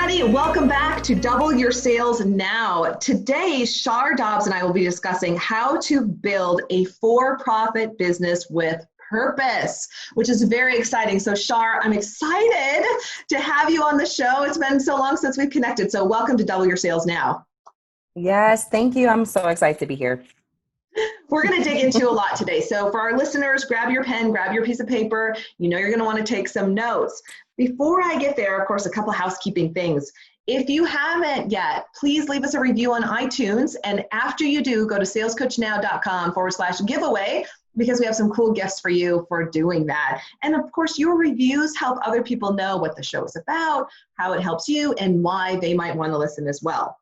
everybody. Welcome back to Double Your Sales Now. Today, Char Dobbs and I will be discussing how to build a for-profit business with purpose, which is very exciting. So Char, I'm excited to have you on the show. It's been so long since we've connected. So welcome to Double Your Sales Now. Yes, thank you. I'm so excited to be here. We're going to dig into a lot today. So for our listeners, grab your pen, grab your piece of paper. You know you're going to want to take some notes. Before I get there, of course, a couple housekeeping things. If you haven't yet, please leave us a review on iTunes. And after you do, go to salescoachnow.com/giveaway because we have some cool gifts for you for doing that. And of course, your reviews help other people know what the show is about, how it helps you, and why they might want to listen as well.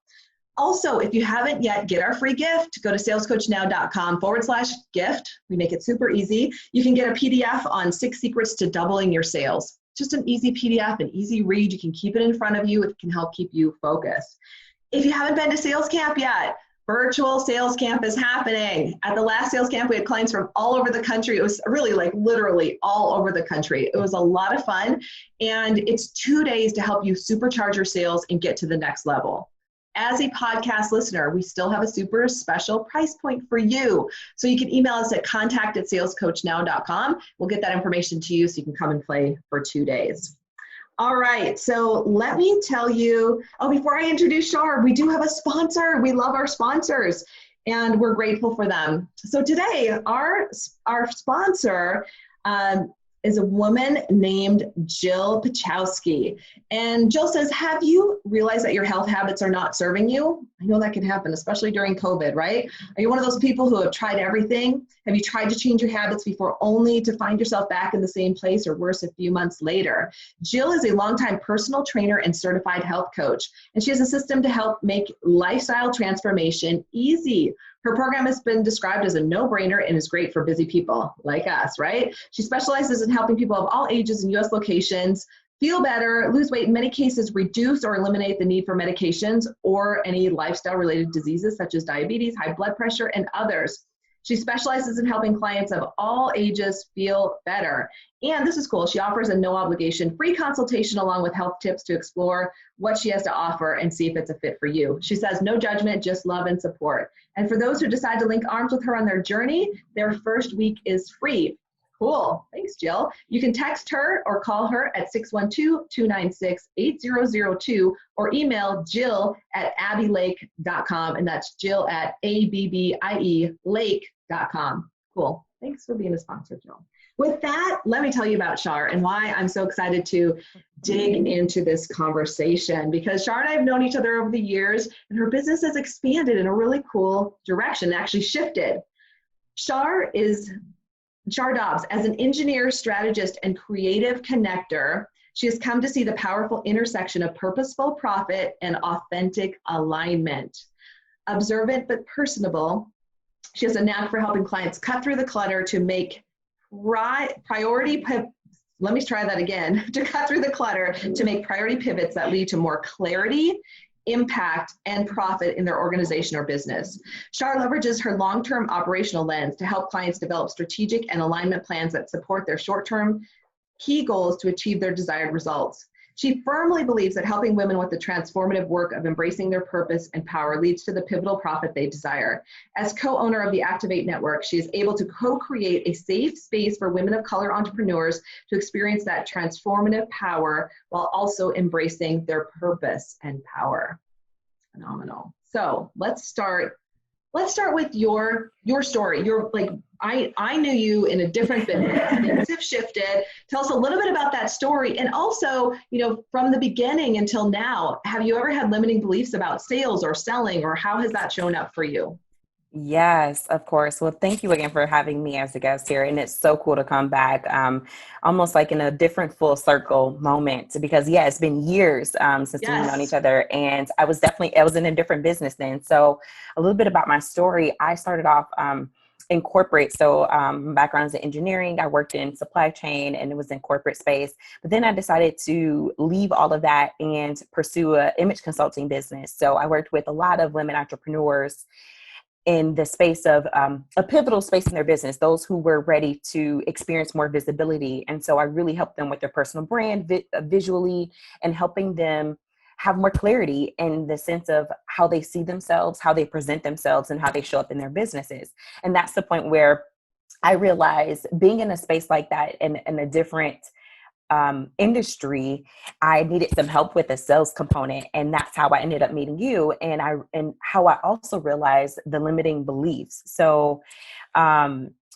Also, if you haven't yet, get our free gift. Go to salescoachnow.com/gift. We make it super easy. You can get a PDF on 6 secrets to doubling your sales. Just an easy PDF, an easy read. You can keep it in front of you. It can help keep you focused. If you haven't been to sales camp yet, virtual sales camp is happening. At the last sales camp, we had clients from all over the country. It was really like literally all over the country. It was a lot of fun. And it's 2 days to help you supercharge your sales and get to the next level. As a podcast listener, we still have a super special price point for you. So you can email us at contact@salescoachnow.com. We'll get that information to you so you can come and play for 2 days. All right, so let me tell you, before I introduce Char, we do have a sponsor. We love our sponsors and we're grateful for them. So today, our sponsor is a woman named Jill Pachowski. And Jill says, have you realized that your health habits are not serving you? I know that can happen, especially during COVID, right? Are you one of those people who have tried everything? Have you tried to change your habits before only to find yourself back in the same place or worse a few months later? Jill is a longtime personal trainer and certified health coach, and she has a system to help make lifestyle transformation easy. Her program has been described as a no-brainer and is great for busy people like us, right? She specializes in helping people of all ages and U.S. locations feel better, lose weight, in many cases reduce or eliminate the need for medications or any lifestyle-related diseases such as diabetes, high blood pressure, and others. She specializes in helping clients of all ages feel better. And this is cool. She offers a no-obligation free consultation along with health tips to explore what she has to offer and see if it's a fit for you. She says, no judgment, just love and support. And for those who decide to link arms with her on their journey, their first week is free. Cool. Thanks, Jill. You can text her or call her at 612-296-8002 or email jill@abbylake.com. And that's Jill at ABBIE lake.com. Cool. Thanks for being a sponsor, Jill. With that, let me tell you about Char and why I'm so excited to dig into this conversation, because Char and I have known each other over the years and her business has expanded in a really cool direction, actually shifted. Char Dobbs, as an engineer, strategist, and creative connector, she has come to see the powerful intersection of purposeful profit and authentic alignment. Observant but personable, she has a knack for helping clients cut through the clutter to make priority pivots that lead to more clarity, impact, and profit in their organization or business. Char leverages her long-term operational lens to help clients develop strategic and alignment plans that support their short-term key goals to achieve their desired results. She firmly believes that helping women with the transformative work of embracing their purpose and power leads to the pivotal profit they desire. As co-owner of the Activate Network, she is able to co-create a safe space for women of color entrepreneurs to experience that transformative power while also embracing their purpose and power. Phenomenal. So let's start with your story. I knew you in a different business. Things have shifted. Tell us a little bit about that story. And also, from the beginning until now, have you ever had limiting beliefs about sales or selling, or how has that shown up for you? Yes, of course. Well, thank you again for having me as a guest here. And it's so cool to come back, almost like in a different full circle moment, because it's been years since we've known each other. And I was in a different business then. So a little bit about my story. I started off in corporate. So my background is in engineering. I worked in supply chain and it was in corporate space. But then I decided to leave all of that and pursue an image consulting business. So I worked with a lot of women entrepreneurs in the space of a pivotal space in their business, those who were ready to experience more visibility. And so I really helped them with their personal brand visually and helping them have more clarity in the sense of how they see themselves, how they present themselves, and how they show up in their businesses. And that's the point where I realized, being in a space like that, in a different industry, I needed some help with the sales component. And that's how I ended up meeting you. And how I also realized the limiting beliefs. So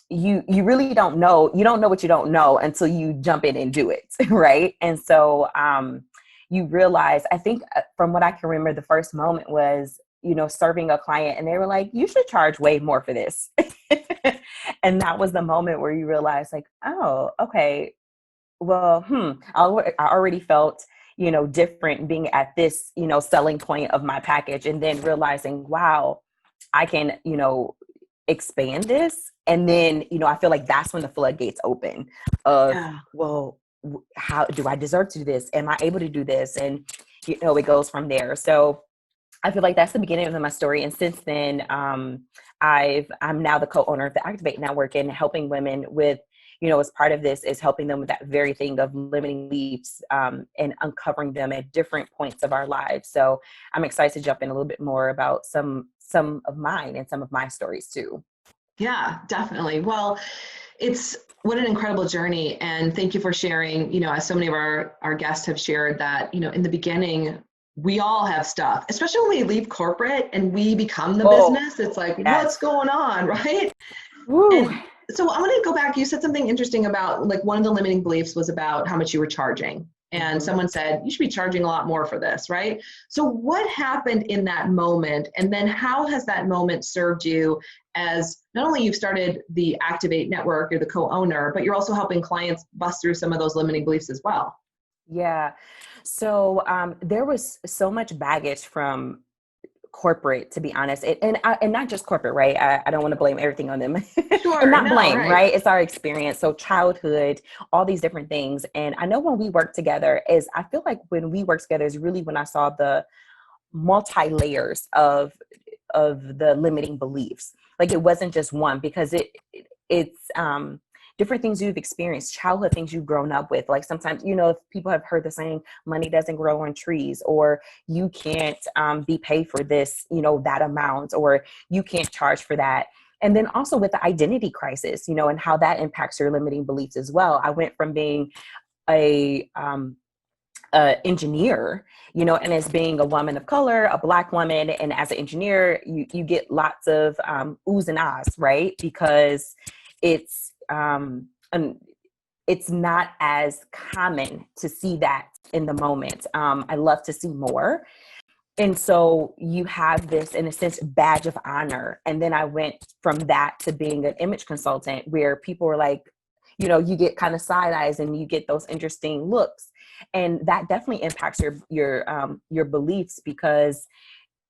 you really don't know what you don't know until you jump in and do it. Right. And so you realize, I think from what I can remember, the first moment was, serving a client, and they were like, you should charge way more for this. And that was the moment where you realize, like, oh, okay, well, I already felt, different being at this, selling point of my package, and then realizing, wow, I can, expand this. And then, I feel like that's when the floodgates open of, well, how do I deserve to do this? Am I able to do this? And, it goes from there. So I feel like that's the beginning of my story. And since then, I'm now the co-owner of the Activate Network, and helping women with, as part of this is helping them with that very thing of limiting beliefs, and uncovering them at different points of our lives. So I'm excited to jump in a little bit more about some of mine and some of my stories too. Yeah, definitely. Well, what an incredible journey. And thank you for sharing, as so many of our guests have shared, that, in the beginning, we all have stuff, especially when we leave corporate and we become the business. It's like, what's going on, right? And so I want to go back. You said something interesting about, like, one of the limiting beliefs was about how much you were charging. And someone said, you should be charging a lot more for this, right? So what happened in that moment? And then how has that moment served you, as not only you've started the Activate Network, you're the co-owner, but you're also helping clients bust through some of those limiting beliefs as well? Yeah. So there was so much baggage from corporate, to be honest, and not just corporate, right? I don't want to blame everything on them. Sure, and not blame, right? It's our experience. So childhood, all these different things. And I know when we work together I feel like when we work together is really when I saw the multi-layers of the limiting beliefs. Like, it wasn't just one, because it's different things you've experienced, childhood things you've grown up with. Like, sometimes, if people have heard the saying, money doesn't grow on trees, or you can't be paid for this, that amount, or you can't charge for that. And then also with the identity crisis, and how that impacts your limiting beliefs as well. I went from being a engineer, and as being a woman of color, a Black woman, and as an engineer, you get lots of oohs and ahs, right? Because it's not as common to see that in the moment. I love to see more. And so you have this, in a sense, badge of honor. And then I went from that to being an image consultant, where people were like, you get kind of side eyes and you get those interesting looks. And that definitely impacts your beliefs, because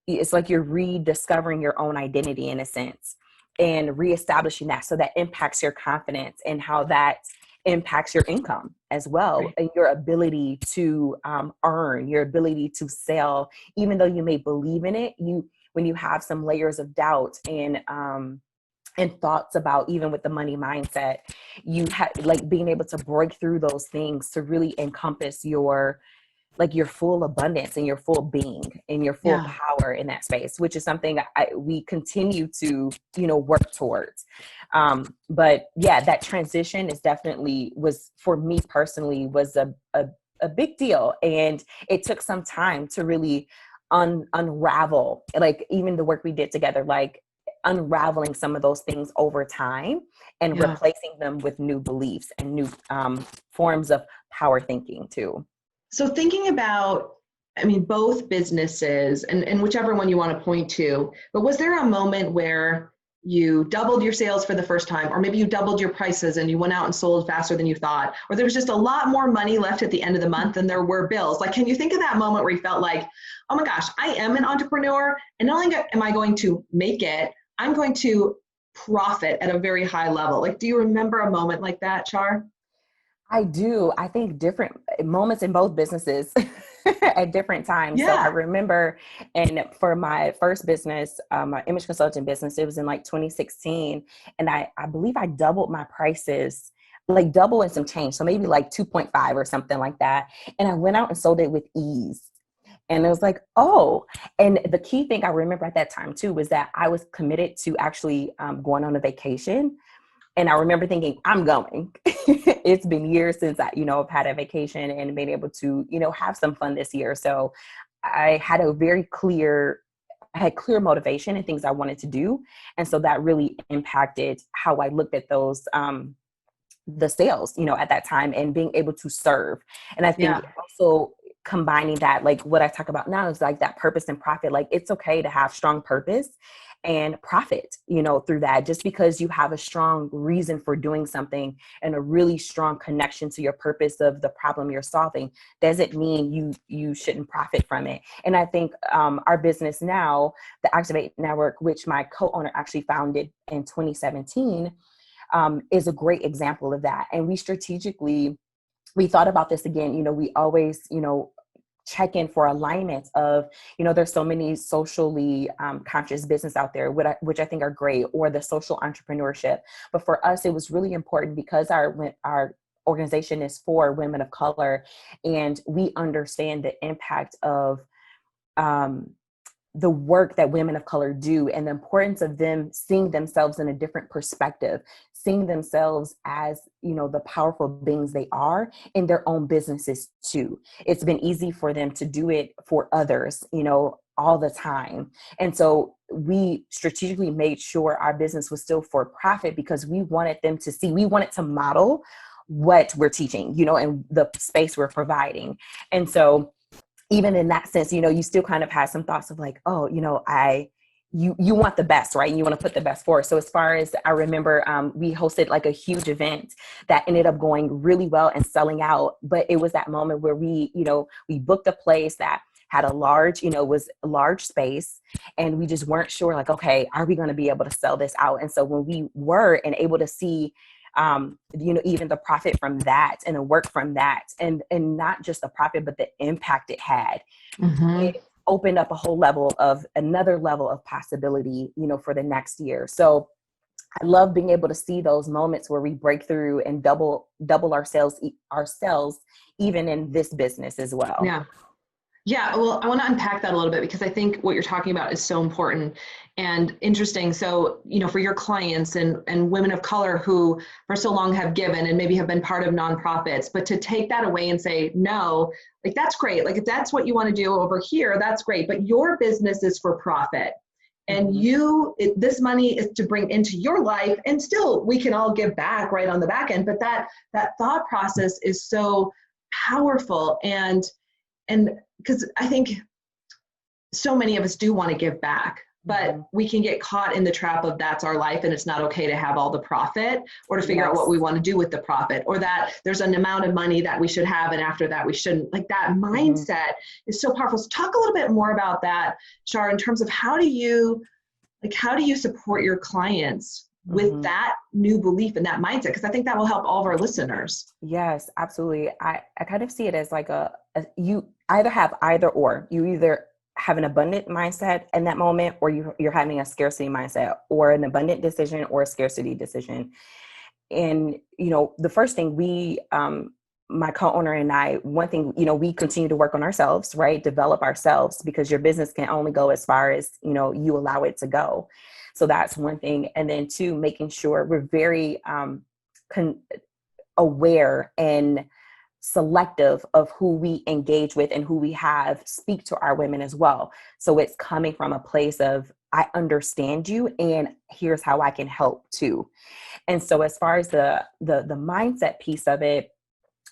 it's like you're rediscovering your own identity, in a sense, and reestablishing that. So that impacts your confidence, and how that impacts your income as well, right? And your ability to earn, your ability to sell, even though you may believe in it. When you have some layers of doubt and thoughts about, even with the money mindset, you have, like, being able to break through those things to really encompass your full abundance and your full being and your full power in that space, which is something we continue to, work towards. But yeah, that transition was for me personally, was a big deal. And it took some time to really unravel, like, even the work we did together, like unraveling some of those things over time and replacing them with new beliefs and new forms of power thinking too. So thinking about, both businesses and whichever one you want to point to, but was there a moment where you doubled your sales for the first time, or maybe you doubled your prices and you went out and sold faster than you thought, or there was just a lot more money left at the end of the month than there were bills? Like, can you think of that moment where you felt like, oh my gosh, I am an entrepreneur, and not only am I going to make it, I'm going to profit at a very high level? Like, do you remember a moment like that, Char? I do. I think different moments in both businesses at different times. So I remember, and for my first business, my image consulting business, it was in like 2016. And I believe I doubled my prices, like double and some change. So maybe like 2.5 or something like that. And I went out and sold it with ease. And it was like, oh, and the key thing I remember at that time too, was that I was committed to actually going on a vacation. And I remember thinking, I'm going. It's been years since I've had a vacation and been able to, have some fun this year. So I had clear motivation and things I wanted to do. And so that really impacted how I looked at those, the sales, at that time, and being able to serve. And I think also combining that, like what I talk about now is like that purpose and profit. Like it's okay to have strong purpose and profit, through that. Just because you have a strong reason for doing something and a really strong connection to your purpose of the problem you're solving doesn't mean you shouldn't profit from it. And I think our business now, the Activate Network, which my co-owner actually founded in 2017, is a great example of that. And we thought about this again. We always, check in for alignment of, there's so many socially conscious business out there, which I think are great, or the social entrepreneurship. But for us, it was really important because our organization is for women of color, and we understand the impact of the work that women of color do, and the importance of them seeing themselves in a different perspective, seeing themselves as, the powerful beings they are in their own businesses too. It's been easy for them to do it for others, all the time. And so we strategically made sure our business was still for profit because we wanted them to see, we wanted to model what we're teaching, and the space we're providing. And so even in that sense, you still kind of have some thoughts of like, oh, you want the best, right? And you want to put the best forward. So as far as I remember, we hosted like a huge event that ended up going really well and selling out. But it was that moment where we booked a place that had a large, was a large space, and we just weren't sure, like, okay, are we going to be able to sell this out? And so when we were and able to see even the profit from that and the work from that, and not just the profit, but the impact it had, it opened up another level of possibility, for the next year. So I love being able to see those moments where we break through and double our sales, even in this business as well. Yeah. Yeah, well, I want to unpack that a little bit because I think what you're talking about is so important and interesting. So, for your clients and women of color who for so long have given and maybe have been part of nonprofits, but to take that away and say, no, like that's great. Like if that's what you want to do over here, that's great. But your business is for profit. And this money is to bring into your life, and still we can all give back right on the back end. But that thought process is so powerful. And because I think so many of us do want to give back, but we can get caught in the trap of that's our life and it's not okay to have all the profit, or to figure out what we want to do with the profit, or that there's an amount of money that we should have and after that we shouldn't. Like that mindset is so powerful. So talk a little bit more about that, Char, in terms of how do you support your clients with that new belief and that mindset? Because I think that will help all of our listeners. Yes, absolutely. I kind of see it as like you either have either or. You either have an abundant mindset in that moment, or you're having a scarcity mindset, or an abundant decision or a scarcity decision. And, the first thing my co-owner and I, one thing, we continue to work on ourselves, right? Develop ourselves, because your business can only go as far as, you allow it to go. So that's one thing. And then two, making sure we're very aware and selective of who we engage with and who we have speak to our women as well. So it's coming from a place of, I understand you and here's how I can help too. And so as far as the mindset piece of it,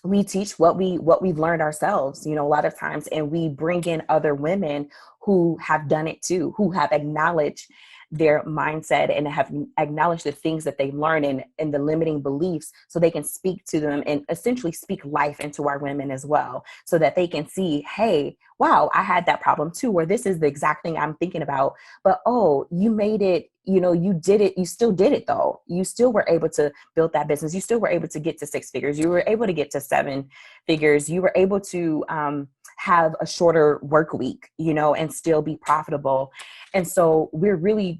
we teach what we've learned ourselves, a lot of times, and we bring in other women who have done it too, who have acknowledged their mindset and have acknowledged the things that they learn and the limiting beliefs, so they can speak to them and essentially speak life into our women as well, so that they can see, hey, wow, I had that problem too, or this is the exact thing I'm thinking about, but oh, you made it, you did it, you still did it though. You still were able to build that business. You still were able to get to 6 figures. You were able to get to 7 figures. You were able to have a shorter work week, and still be profitable. And so we're really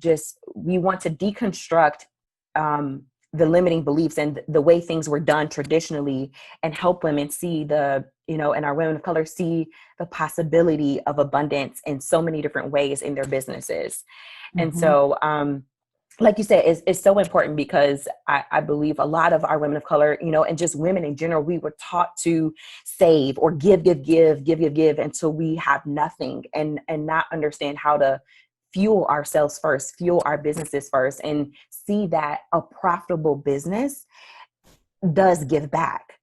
we want to deconstruct the limiting beliefs and the way things were done traditionally, and help women see the and our women of color see the possibility of abundance in so many different ways in their businesses. And so, like you said, it's so important because I believe a lot of our women of color, and just women in general, we were taught to save or give until we have nothing, and not understand how to fuel ourselves first, fuel our businesses first, and see that a profitable business does give back.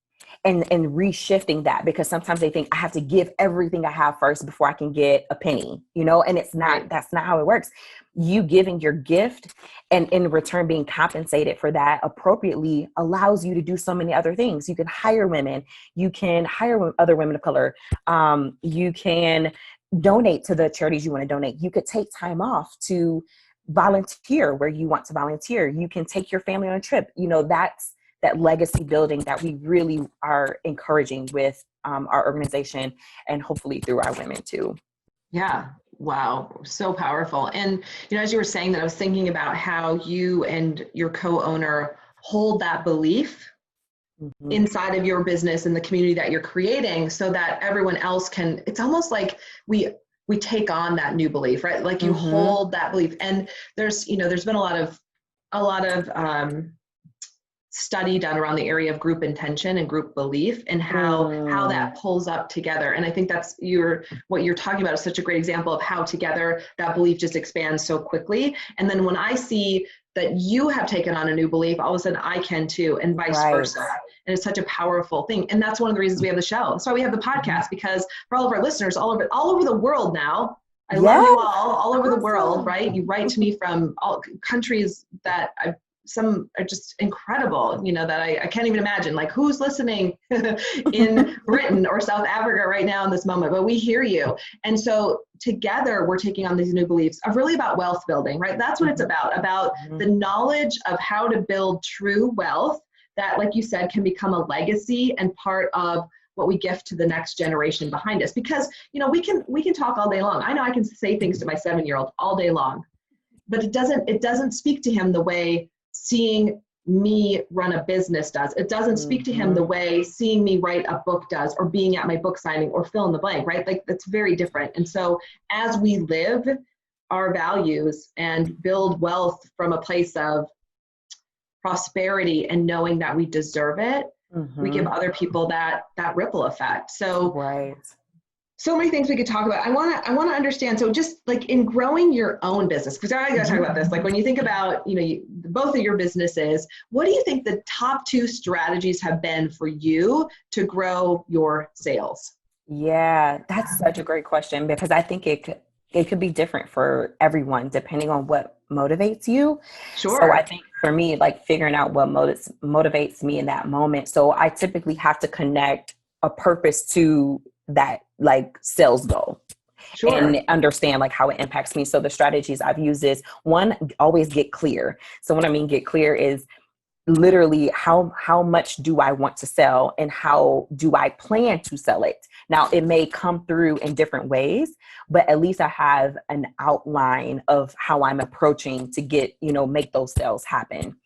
And reshifting that, because sometimes they think I have to give everything I have first before I can get a penny, and it's not, Right. That's not how it works. You giving your gift and in return being compensated for that appropriately allows you to do so many other things. You can hire women, you can hire other women of color. You can donate to the charities you want to donate. You could take time off to volunteer where you want to volunteer. You can take your family on a trip. That's that legacy building that we really are encouraging with our organization, and hopefully through our women too. Yeah. Wow. So powerful. And, as you were saying that, I was thinking about how you and your co-owner hold that belief inside of your business and the community that you're creating, so that everyone else can, it's almost like we take on that new belief, right? Like you hold that belief. And there's been a lot of study done around the area of group intention and group belief, and how that pulls up together. And I think that's what you're talking about is such a great example of how together that belief just expands so quickly. And then when I see that you have taken on a new belief, all of a sudden I can too, and vice versa. And it's such a powerful thing. And that's one of the reasons we have the show. That's why we have the podcast, because for all of our listeners all over the world now, I love you all over the world, right? You write to me from all countries that some are just incredible, that I can't even imagine, like who's listening in Britain or South Africa right now in this moment, but we hear you. And so together we're taking on these new beliefs of really about wealth building, right? That's what it's about the knowledge of how to build true wealth that, like you said, can become a legacy and part of what we gift to the next generation behind us. Because, we can talk all day long. I know I can say things to my 7-year-old all day long, but it doesn't speak to him the way seeing me run a business does. It doesn't speak to him the way seeing me write a book does, or being at my book signing, or fill in the blank, right? Like that's very different. And so as we live our values and build wealth from a place of prosperity and knowing that we deserve it, we give other people that ripple effect. So so many things we could talk about. I want to understand. So just like in growing your own business, because I got to talk about this. Like when you think about, both of your businesses, what do you think the top 2 strategies have been for you to grow your sales? Yeah, that's such a great question, because I think it could be different for everyone depending on what motivates you. Sure. So I think for me, like figuring out what motivates me in that moment. So I typically have to connect a purpose to that like sales goal. Sure. And understand like how it impacts me. So the strategies I've used is, one, always get clear. So what I mean get clear is literally how much do I want to sell, and how do I plan to sell it? Now it may come through in different ways, but at least I have an outline of how I'm approaching to get, make those sales happen.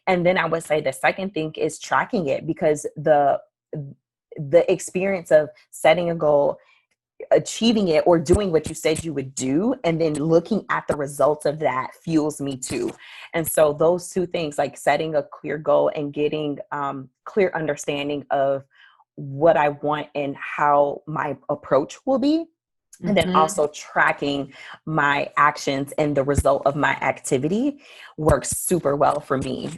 And then I would say the second thing is tracking it, because the experience of setting a goal, achieving it, or doing what you said you would do, and then looking at the results of that fuels me too. And so those 2 things, like setting a clear goal and getting clear understanding of what I want and how my approach will be. And then also tracking my actions and the result of my activity works super well for me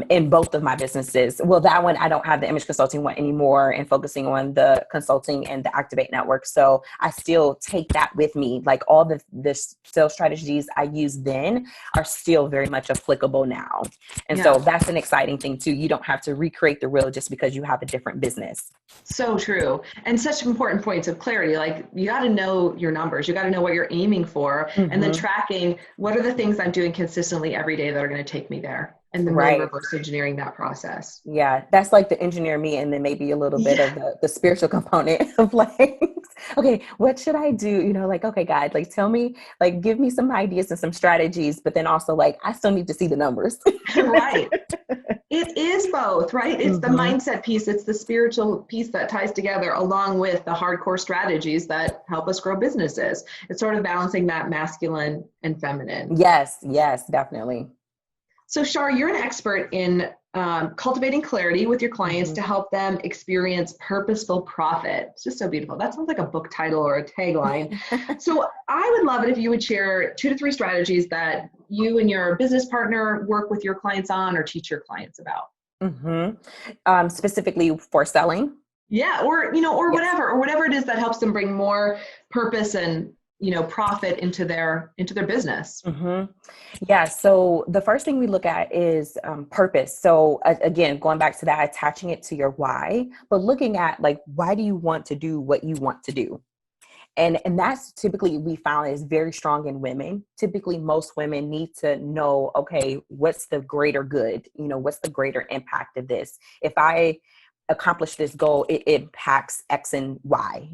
in both of my businesses. Well, that one, I don't have the image consulting one anymore, and focusing on the consulting and the Activate Network. So I still take that with me. Like all the sales strategies I used then are still very much applicable now. And so that's an exciting thing too. You don't have to recreate the wheel just because you have a different business. So true. And such important points of clarity. Like you got to know your numbers. You got to know what you're aiming for, and then tracking what are the things I'm doing consistently every day that are going to take me there, and then really reverse engineering that process. Yeah, that's like the engineer me, and then maybe a little bit of the spiritual component of like Okay, what should I do? Like, okay, God, like, tell me, like, give me some ideas and some strategies, but then also like, I still need to see the numbers. Right. It is both, right? It's the Mm-hmm. mindset piece, it's the spiritual piece that ties together along with the hardcore strategies that help us grow businesses. It's sort of balancing that masculine and feminine. Yes, yes, definitely. So, Char, you're an expert in cultivating clarity with your clients Mm-hmm. to help them experience purposeful profit. It's just so beautiful. That sounds like a book title or a tagline. So, I would love it if you would share 2 to 3 strategies that you and your business partner work with your clients on or teach your clients about. Mm-hmm. Specifically for selling. Yeah, or Yes. whatever it is that helps them bring more purpose and profit into their business. Mm-hmm. Yeah. So the first thing we look at is purpose. So again, going back to that, attaching it to your why, but looking at like, why do you want to do what you want to do? And that's typically we found is very strong in women. Typically, most women need to know, okay, what's the greater good? What's the greater impact of this? If I accomplish this goal, it impacts X and Y.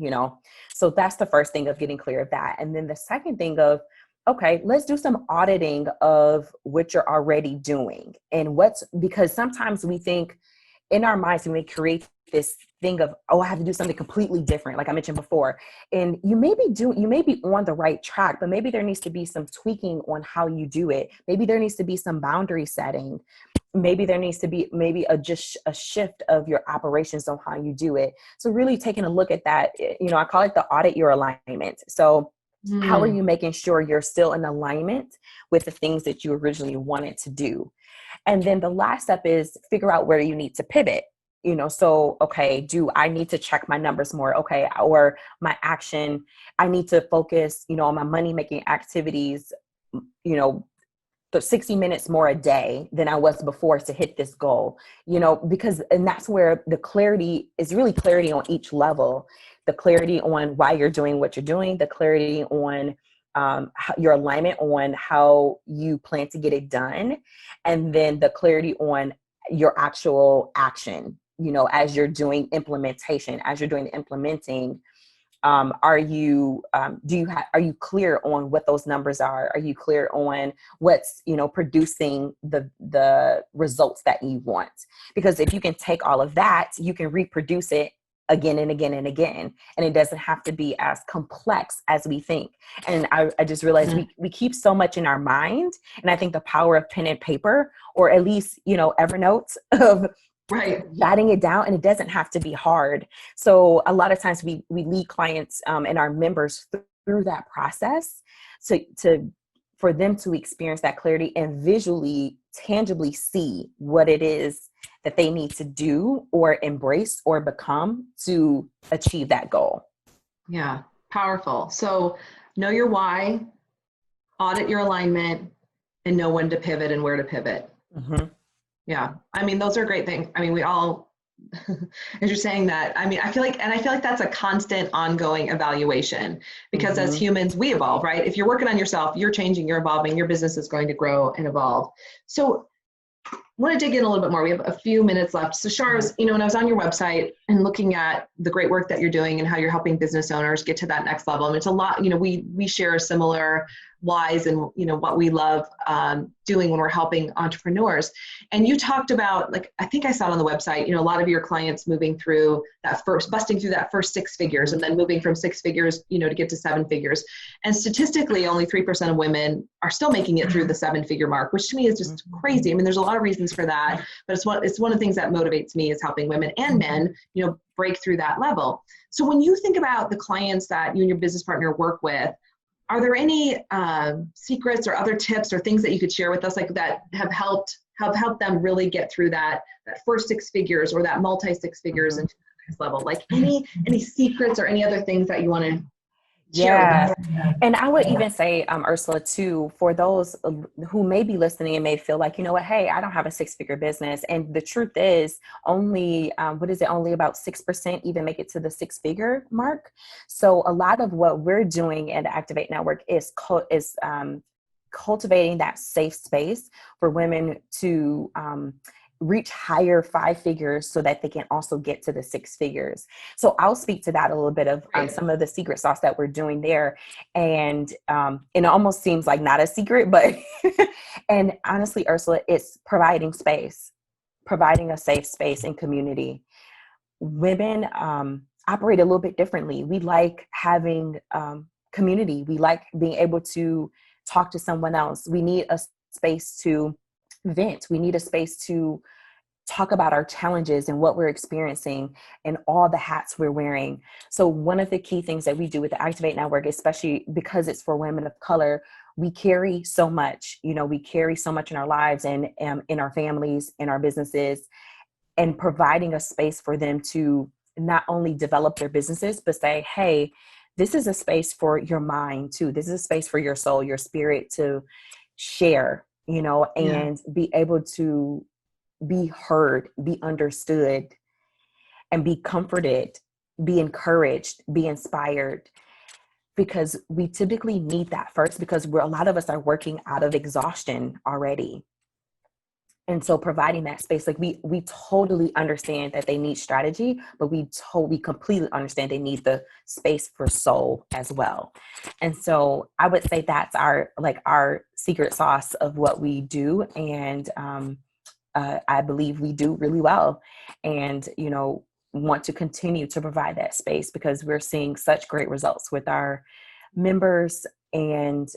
So that's the first thing of getting clear of that. And then the second thing of, okay, let's do some auditing of what you're already doing and because sometimes we think in our minds, we may create this thing of, oh, I have to do something completely different, like I mentioned before. And you may be on the right track, but maybe there needs to be some tweaking on how you do it. Maybe there needs to be some boundary setting. Maybe there needs to be just a shift of your operations on how you do it. So really taking a look at that, I call it the audit your alignment. So how are you making sure you're still in alignment with the things that you originally wanted to do? And then the last step is figure out where you need to pivot. So, okay, do I need to check my numbers more? Okay. Or my action, I need to focus, on my money making activities, the 60 minutes more a day than I was before to hit this goal, and that's where the clarity is really clarity on each level, the clarity on why you're doing what you're doing, the clarity on your alignment on how you plan to get it done. And then the clarity on your actual action, as you're doing implementation, as you're doing the implementing. Are you clear on what those numbers are? Are you clear on what's, producing the results that you want? Because if you can take all of that, you can reproduce it again and again and again. And it doesn't have to be as complex as we think. And I just realized we keep so much in our mind. And I think the power of pen and paper, or at least, Evernote of Right. jotting it down, and it doesn't have to be hard. So a lot of times we lead clients and our members through that process for them to experience that clarity and visually, tangibly see what it is that they need to do or embrace or become to achieve that goal. Yeah, powerful. So know your why, audit your alignment, and know when to pivot and where to pivot. Mm-hmm. Yeah, I mean, those are great things. I mean, we all, as you're saying that, I mean, I feel like that's a constant ongoing evaluation because as humans, we evolve, right? If you're working on yourself, you're changing, you're evolving, your business is going to grow and evolve. So I want to dig in a little bit more. We have a few minutes left. So Char, when I was on your website and looking at the great work that you're doing and how you're helping business owners get to that next level, and it's a lot, we share similar whys and, what we love doing when we're helping entrepreneurs. And you talked about, like, I think I saw it on the website, a lot of your clients busting through that first 6 figures and then moving from 6 figures, to get to 7 figures. And statistically, only 3% of women are still making it through the 7-figure mark, which to me is just crazy. I mean, there's a lot of reasons for that, but it's one of the things that motivates me is helping women and men, break through that level. So when you think about the clients that you and your business partner work with, are there any secrets or other tips or things that you could share with us, like that have helped them really get through that first 6 figures or that multi 6 figures into the next level? Like any secrets or any other things that you want to share with us? And I would even say, Ursula, too, for those who may be listening and may feel like, you know what, hey, I don't have a 6-figure business. And the truth is only about 6% even make it to the 6-figure mark. So a lot of what we're doing at the Activate Network is cultivating that safe space for women to reach higher 5 figures so that they can also get to the 6 figures. So I'll speak to that a little bit of some of the secret sauce that we're doing there. And it almost seems like not a secret, but, and honestly, Ursula, it's providing space, providing a safe space and community. Women operate a little bit differently. We like having community. We like being able to talk to someone else. We need a space to vent. We need a space to talk about our challenges and what we're experiencing and all the hats we're wearing. So one of the key things that we do with the Activate Network, especially because it's for women of color, we carry so much, we carry so much in our lives and in our families, in our businesses, and providing a space for them to not only develop their businesses, but say, hey, this is a space for your mind too. This is a space for your soul, your spirit to share, and be able to be heard, be understood, and be comforted, be encouraged, be inspired. Because we typically need that first, because a lot of us are working out of exhaustion already. And so providing that space, like we totally understand that they need strategy, but we completely understand they need the space for soul as well. And so I would say that's our secret sauce of what we do. And I believe we do really well, and, want to continue to provide that space because we're seeing such great results with our members, and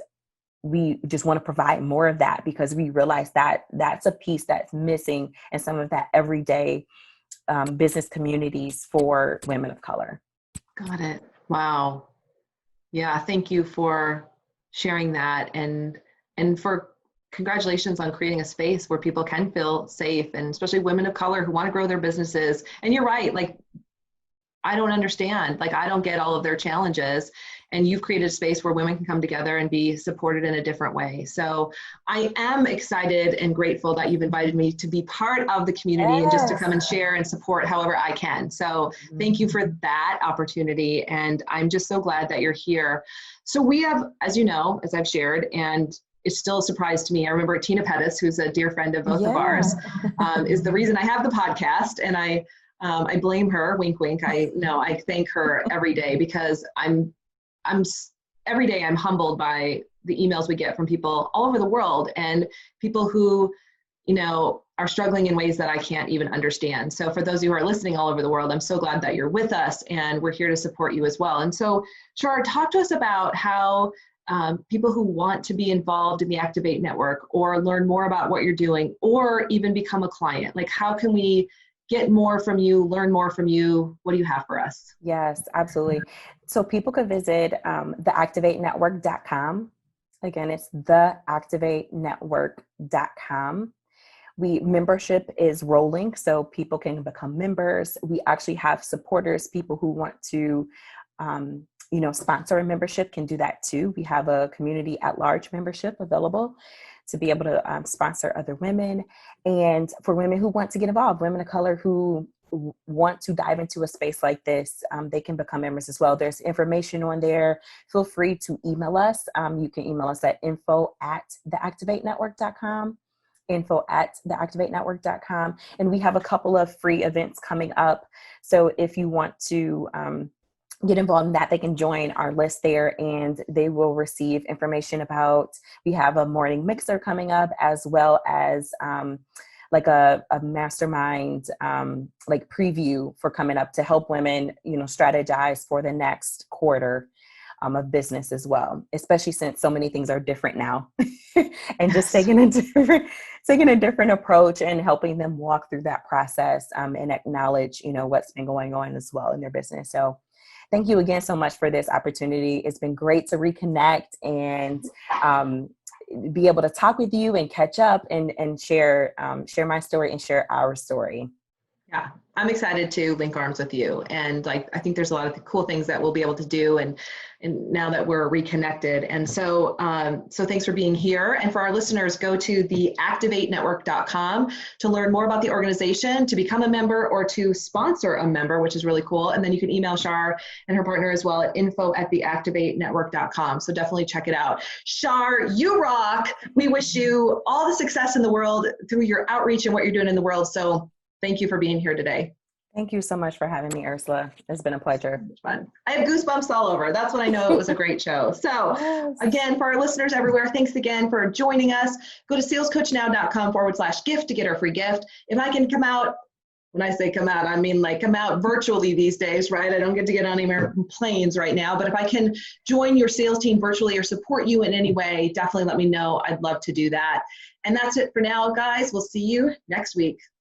we just want to provide more of that because we realize that that's a piece that's missing in some of that everyday business communities for women of color. Got it. Wow. Yeah. Thank you for sharing that, and for congratulations on creating a space where people can feel safe, and especially women of color who want to grow their businesses. And you're right. Like, I don't understand. Like, I don't get all of their challenges. And you've created a space where women can come together and be supported in a different way. So I am excited and grateful that you've invited me to be part of the community and just to come and share and support however I can. So thank you for that opportunity. And I'm just so glad that you're here. So we have, as you know, as I've shared, and it's still a surprise to me. I remember Tina Pettis, who's a dear friend of both of ours, is the reason I have the podcast. And I blame her, wink, wink. I thank her every day because every day I'm humbled by the emails we get from people all over the world, and people who, are struggling in ways that I can't even understand. So for those of you who are listening all over the world, I'm so glad that you're with us, and we're here to support you as well. And so, Char, talk to us about how people who want to be involved in the Activate Network or learn more about what you're doing or even become a client, like how can we get more from you, learn more from you? What do you have for us? Yes, absolutely. So people could visit theactivatenetwork.com. Again, it's theactivatenetwork.com. Membership is rolling, so people can become members. We actually have supporters, people who want to, sponsor a membership can do that too. We have a community at large membership available to be able to sponsor other women. And for women who want to get involved, women of color who want to dive into a space like this, they can become members as well. There's information on there. Feel free to email us. You can email us at info@theactivatenetwork.com, info@theactivatenetwork.com. And we have a couple of free events coming up. So if you want to get involved in that, they can join our list there, and they will receive information about, we have a morning mixer coming up, as well as like a mastermind like preview for coming up to help women, strategize for the next quarter of business as well, especially since so many things are different now. And just taking a different approach and helping them walk through that process and acknowledge, what's been going on as well in their business. So thank you again so much for this opportunity. It's been great to reconnect and be able to talk with you and catch up and share my story and share our story. Yeah, I'm excited to link arms with you. And like, I think there's a lot of cool things that we'll be able to do. And now that we're reconnected. And so, so thanks for being here. And for our listeners, go to theactivatenetwork.com to learn more about the organization, to become a member, or to sponsor a member, which is really cool. And then you can email Char and her partner as well at info@theactivatenetwork.com. So definitely check it out. Char, you rock. We wish you all the success in the world through your outreach and what you're doing in the world. So thank you for being here today. Thank you so much for having me, Ursula. It's been a pleasure. Fun. I have goosebumps all over. That's when I know it was a great show. So again, for our listeners everywhere, thanks again for joining us. Go to salescoachnow.com/gift to get our free gift. If I can come out, when I say come out, I mean like come out virtually these days, right? I don't get to get on any American planes right now, but if I can join your sales team virtually or support you in any way, definitely let me know. I'd love to do that. And that's it for now, guys. We'll see you next week.